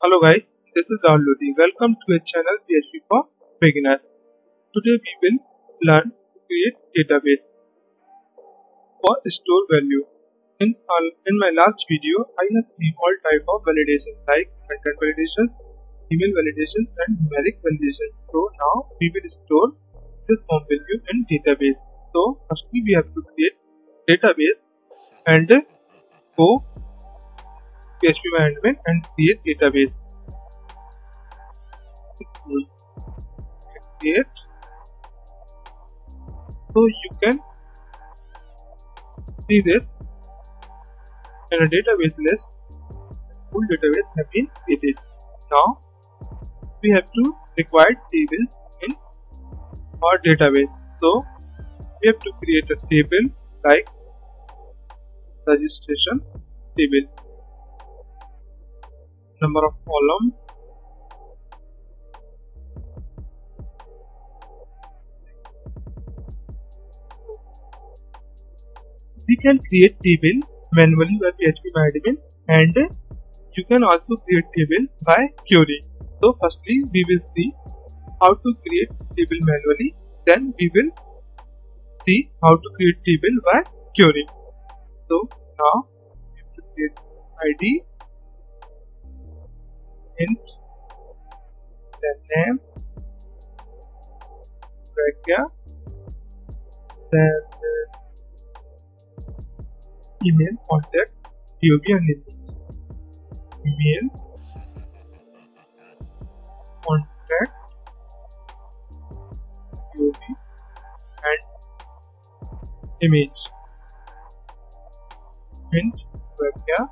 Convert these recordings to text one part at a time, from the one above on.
Hello guys, this is Rahul Lodi. Welcome to a channel PHP for beginners. Today we will learn to create database for store value. In my last video, I have seen all type of validations like content validations, email validations and numeric validations. So now we will store this form value in database. So firstly we have to create database and go PHP management and create database. Create. So you can see this in a database list. Full database have been created. Now we have to require tables in our database. So we have to create a table like registration table. Number of columns, we can create table manually by PHP admin, and you can also create table by query. So firstly we will see how to create table manually, then we will see how to create table by query. So now we have to create ID, int, then name, varchar, then email, contact, DOB and image. Email, contact, DOB and image. Int, varchar.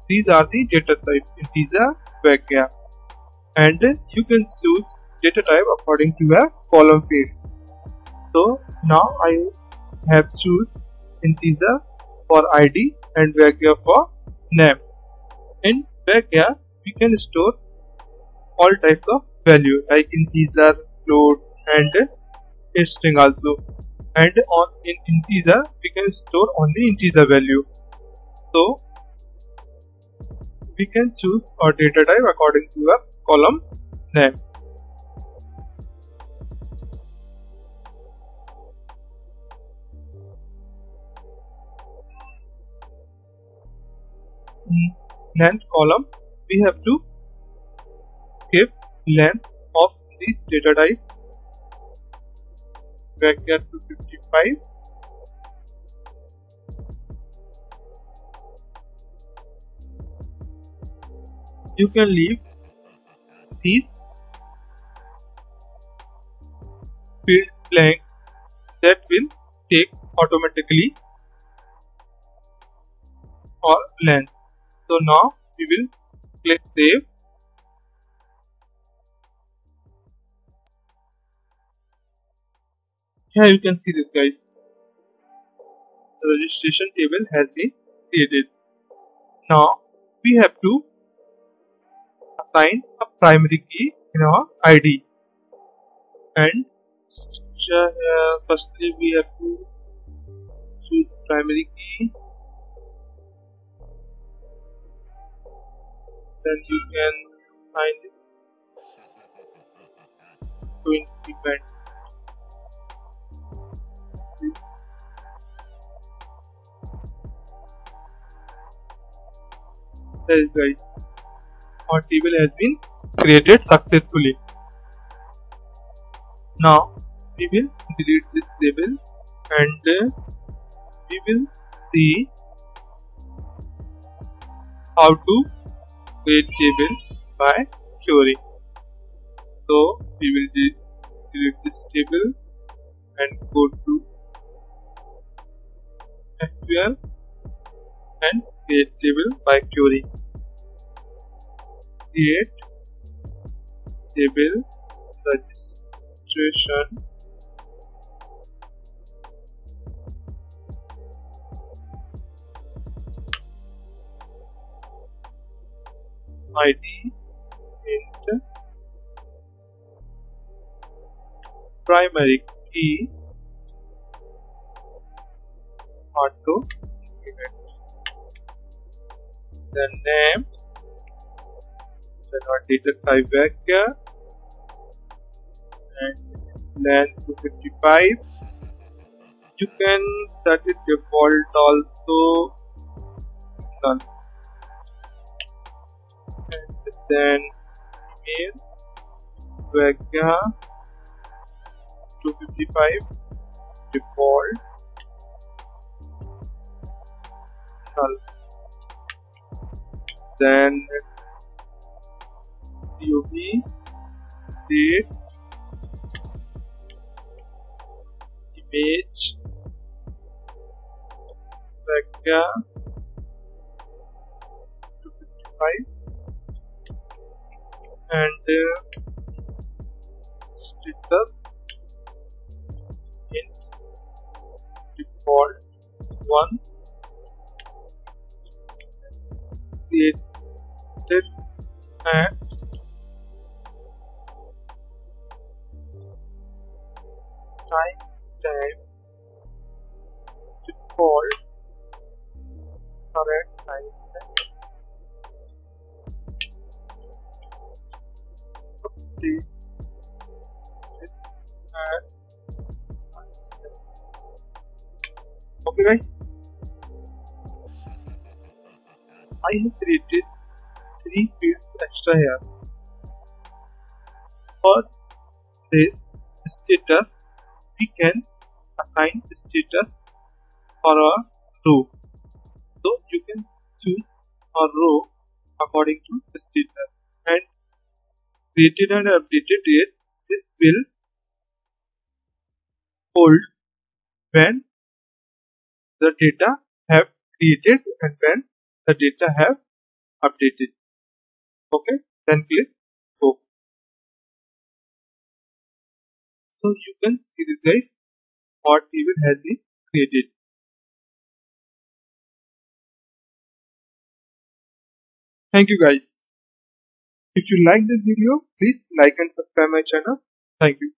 These are the data types: integer, varchar, and you can choose data type according to your column fields. So now I have choose integer for ID and varchar for name. In varchar we can store all types of value like integer, float and a string also. And in integer we can store only integer value. So we can choose our data type according to our column name. Length column, we have to give length of these data types. Varchar to 55. You can leave these fields blank, that will take automatically or length. So now we will click save. Here you can see this guys. The registration table has been created. Now we have to assign a primary key in our ID, and firstly we have to choose primary key. Then you can assign it to independent. There is guys, our table has been created successfully. Now we will delete this table and we will see how to create table by query. So we will delete this table and go to SQL and create table by query. Create table registration ID int primary key auto increment. the name, then our data type vector, and length 255. You can set it default also none, and then email vector 255 default null. Then cov date image vector 255 and status in default 1 created at timestamp default current timestamp update at timestamp. Okay guys, I have created 3 fields extra here. For this status, we can assign status for a row. So you can choose a row according to status, and created and updated date. This will hold when the data have created and when the data have updated. Okay, then click go. So you can see this guys, what table has been created. Thank you guys. If you like this video, please like and subscribe my channel. Thank you.